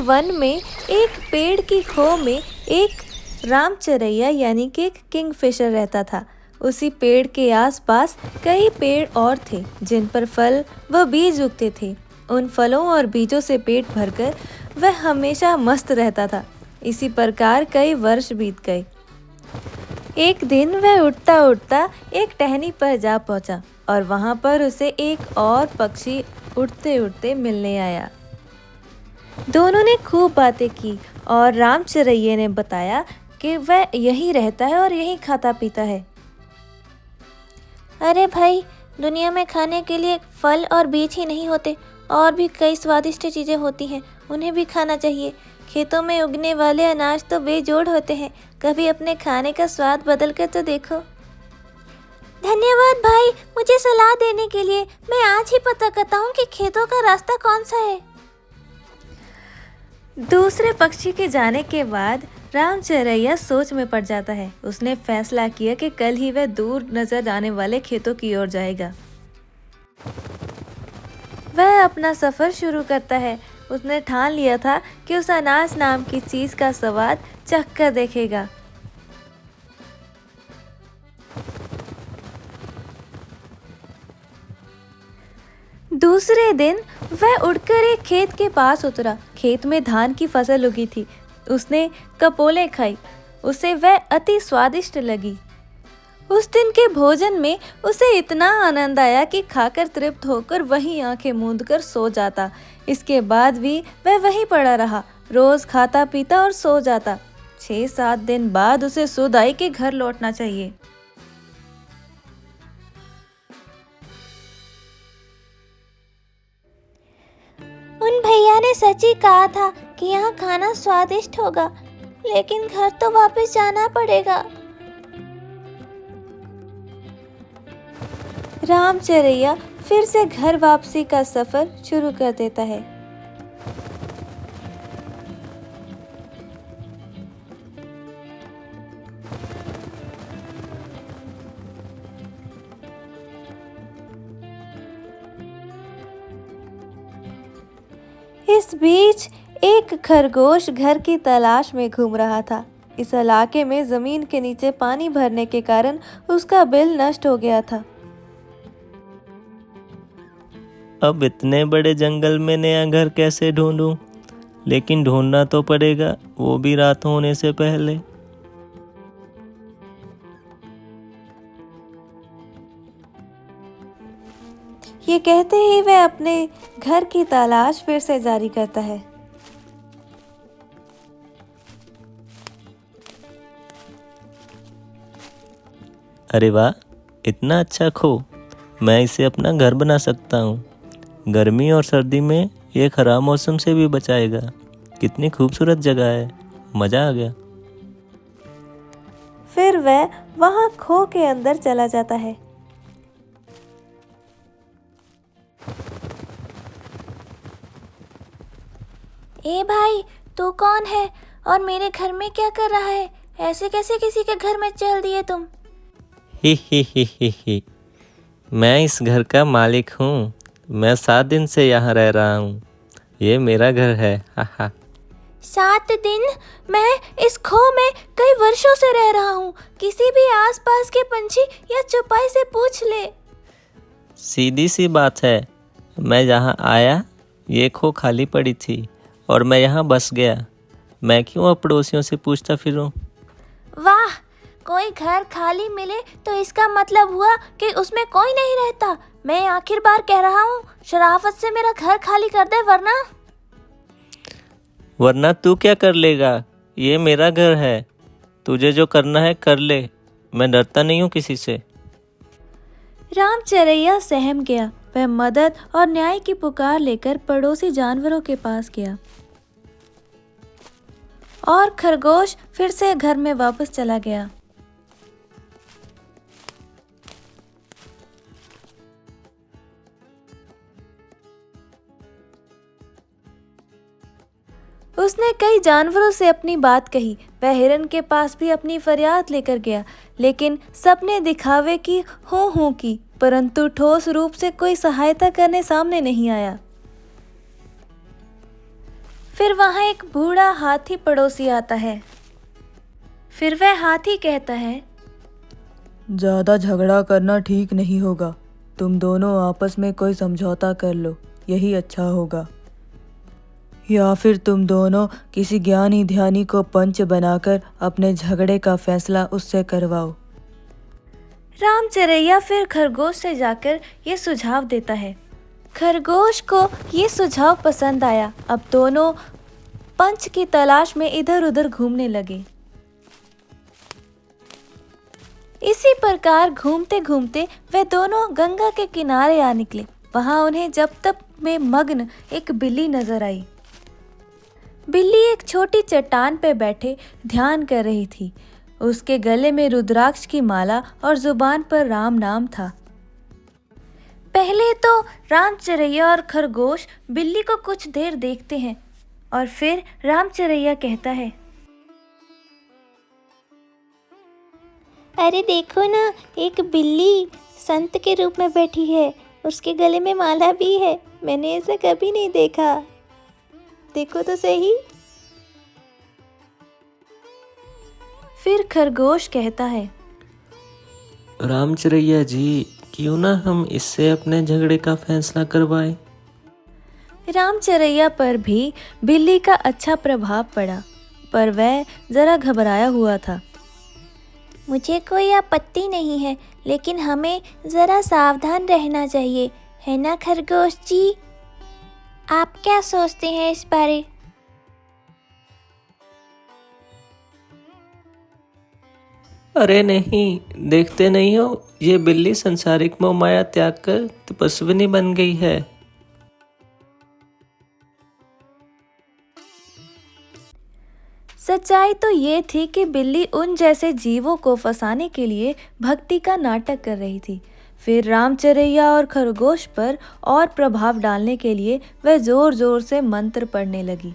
One में एक पेड़ की खो में एक रामचरैया यानी कि एक किंगफिशर रहता था। उसी पेड़ के आसपास कई पेड़ और थे जिन पर फल व बीज उगते थे। उन फलों और बीजों से पेट भरकर वह हमेशा मस्त रहता था। इसी प्रकार कई वर्ष बीत गए। एक दिन वह उड़ता उड़ता एक टहनी पर जा पहुंचा और वहां पर उसे एक और पक्षी उड़ते उड़ते मिलने आया। दोनों ने खूब बातें की और रामचरैये ने बताया कि वह यहीं रहता है और यहीं खाता पीता है। अरे भाई, दुनिया में खाने के लिए फल और बीज ही नहीं होते, और भी कई स्वादिष्ट चीज़ें होती हैं, उन्हें भी खाना चाहिए। खेतों में उगने वाले अनाज तो बेजोड़ होते हैं, कभी अपने खाने का स्वाद बदल कर तो देखो। धन्यवाद भाई मुझे सलाह देने के लिए। मैं आज ही पता करता हूँ कि खेतों का रास्ता कौन सा है। दूसरे पक्षी के जाने के बाद रामचरैया सोच में पड़ जाता है। उसने फैसला किया कि कल ही वह दूर नजर आने वाले खेतों की ओर जाएगा। वह अपना सफर शुरू करता है। उसने ठान लिया था कि उस अनाज नाम की चीज का स्वाद चख कर देखेगा। दूसरे दिन वह उड़कर एक खेत के पास उतरा। खेत में धान की फसल उगी थी। उसने कपोले खाई, उसे वह अति स्वादिष्ट लगी। उस दिन के भोजन में उसे इतना आनंद आया कि खाकर तृप्त होकर वहीं आंखें मूंदकर सो जाता। इसके बाद भी वह वहीं पड़ा रहा, रोज खाता पीता और सो जाता। 6-7 दिन बाद उसे सुध आई कि घर लौटना चाहिए। उन भैया ने सच ही कहा था कि यहाँ खाना स्वादिष्ट होगा, लेकिन घर तो वापस जाना पड़ेगा। रामचरैया फिर से घर वापसी का सफर शुरू कर देता है। इस बीच एक खरगोश घर की तलाश में घूम रहा था। इस इलाके में जमीन के नीचे पानी भरने के कारण उसका बिल नष्ट हो गया था। अब इतने बड़े जंगल में नया घर कैसे ढूंढूं? लेकिन ढूंढना तो पड़ेगा, वो भी रात होने से पहले। ये कहते ही वह अपने घर की तलाश फिर से जारी करता है। अरे वाह, इतना अच्छा खो! मैं इसे अपना घर बना सकता हूँ। गर्मी और सर्दी में ये खराब मौसम से भी बचाएगा। कितनी खूबसूरत जगह है, मजा आ गया। फिर वह वहां खो के अंदर चला जाता है। ए भाई, तू कौन है और मेरे घर में क्या कर रहा है? ऐसे कैसे किसी के घर में चल दिए तुम? ही। मैं इस घर का मालिक हूँ। मैं 7 दिन से यहाँ रह रहा हूँ। ये मेरा घर है। हा। 7 दिन? मैं इस खो में कई वर्षों से रह रहा हूँ। किसी भी आसपास के पंछी या चौपाई से पूछ ले। सीधी सी बात है, मैं यहाँ आया, ये खो खाली पड़ी थी और मैं यहाँ बस गया। मैं क्यों अब पड़ोसियों से पूछता फिरूं? वाह, कोई घर खाली मिले तो इसका मतलब हुआ कि उसमें कोई नहीं रहता। मैं आखिर बार कह रहा हूँ, शराफत से मेरा घर खाली कर दे, वरना तू क्या कर लेगा? ये मेरा घर है। तुझे जो करना है कर ले। मैं डरता नहीं हूँ किसी से। रामचरैया सहम गया। वह मदद और न्याय की पुकार लेकर पड़ोसी जानवरों के पास गया और खरगोश फिर से घर में वापस चला गया। उसने कई जानवरों से अपनी बात कही। वह हिरन के पास भी अपनी फरियाद लेकर गया, लेकिन सबने दिखावे की हूं की, परंतु ठोस रूप से कोई सहायता करने सामने नहीं आया। फिर वहाँ एक बूढ़ा हाथी पड़ोसी आता है। फिर वह हाथी कहता है, ज़्यादा झगड़ा करना ठीक नहीं होगा। तुम दोनों आपस में कोई समझौता कर लो, यही अच्छा होगा। या फिर तुम दोनों किसी ज्ञानी ध्यानी को पंच बनाकर अपने झगड़े का फैसला उससे करवाओ। रामचरैया फिर खरगोश से जाकर ये सुझाव देता है। खरगोश को ये सुझाव पसंद आया। अब दोनों पंच की तलाश में इधर उधर घूमने लगे। इसी प्रकार घूमते घूमते वे दोनों गंगा के किनारे आ निकले। वहां उन्हें जप तप में मग्न एक बिल्ली नजर आई। बिल्ली एक छोटी चट्टान पे बैठे ध्यान कर रही थी। उसके गले में रुद्राक्ष की माला और जुबान पर राम नाम था। पहले तो रामचरैया और खरगोश बिल्ली को कुछ देर देखते हैं और फिर रामचरैया कहता है, अरे देखो ना, एक बिल्ली संत के रूप में बैठी है, उसके गले में माला भी है। मैंने ऐसा कभी नहीं देखा, देखो तो सही। फिर खरगोश कहता है, रामचरैया जी, क्यों ना हम इससे अपने झगड़े का फैसला करवाएं? रामचरैया पर भी बिल्ली का अच्छा प्रभाव पड़ा, पर वह जरा घबराया हुआ था। मुझे कोई आपत्ति नहीं है, लेकिन हमें ज़रा सावधान रहना चाहिए, है ना खरगोश जी? आप क्या सोचते हैं इस बारे? अरे नहीं, देखते नहीं हो, ये बिल्ली संसारिक मोह माया त्याग कर तपस्विनी बन गई है। सच्चाई तो ये थी कि बिल्ली उन जैसे जीवों को फंसाने के लिए भक्ति का नाटक कर रही थी। फिर रामचरैया और खरगोश पर और प्रभाव डालने के लिए वह जोर जोर से मंत्र पढ़ने लगी।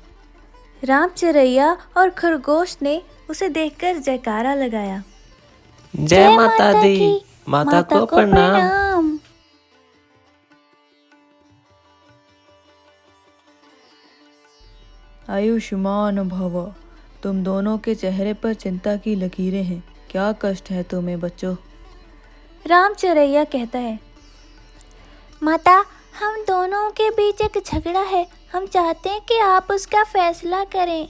रामचरैया और खरगोश ने उसे देखकर जयकारा लगाया। जय माता दी, माता को प्रणाम। आयुष्मान भव। तुम दोनों के चेहरे पर चिंता की लकीरें हैं। क्या कष्ट है तुम्हें बच्चों? रामचरैया कहता है, माता, हम दोनों के बीच एक झगड़ा है, हम चाहते हैं कि आप उसका फैसला करें।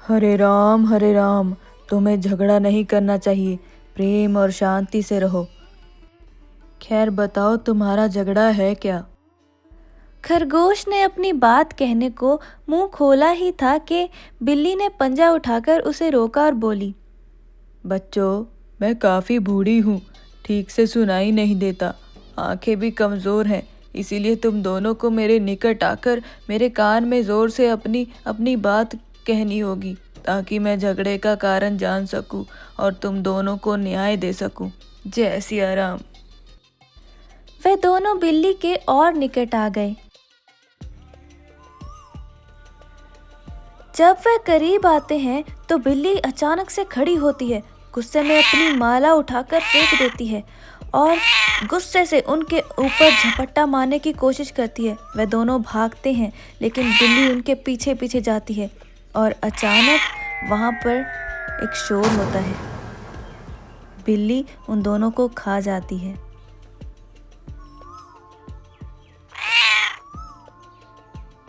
हरे राम, तुम्हें झगड़ा नहीं करना चाहिए, प्रेम और शांति से रहो। खैर बताओ, तुम्हारा झगड़ा है क्या? खरगोश ने अपनी बात कहने को मुंह खोला ही था कि बिल्ली ने पंजा उठाकर उसे रोका और बोली, बच्चों, मैं काफ़ी बूढ़ी हूँ, ठीक से सुनाई नहीं देता, आंखें भी कमज़ोर हैं, इसीलिए तुम दोनों को मेरे निकट आकर मेरे कान में ज़ोर से अपनी बात कहनी होगी, ताकि मैं झगड़े का कारण जान सकूं और तुम दोनों को न्याय दे सकूं। जय सिया राम। वे दोनों बिल्ली के और निकट आ गए। जब वह करीब आते हैं तो बिल्ली अचानक से खड़ी होती है, गुस्से में अपनी माला उठाकर फेंक देती है और गुस्से से उनके ऊपर झपट्टा मारने की कोशिश करती है। वे दोनों भागते हैं, लेकिन बिल्ली उनके पीछे पीछे जाती है और अचानक वहाँ पर एक शोर होता है। बिल्ली उन दोनों को खा जाती है।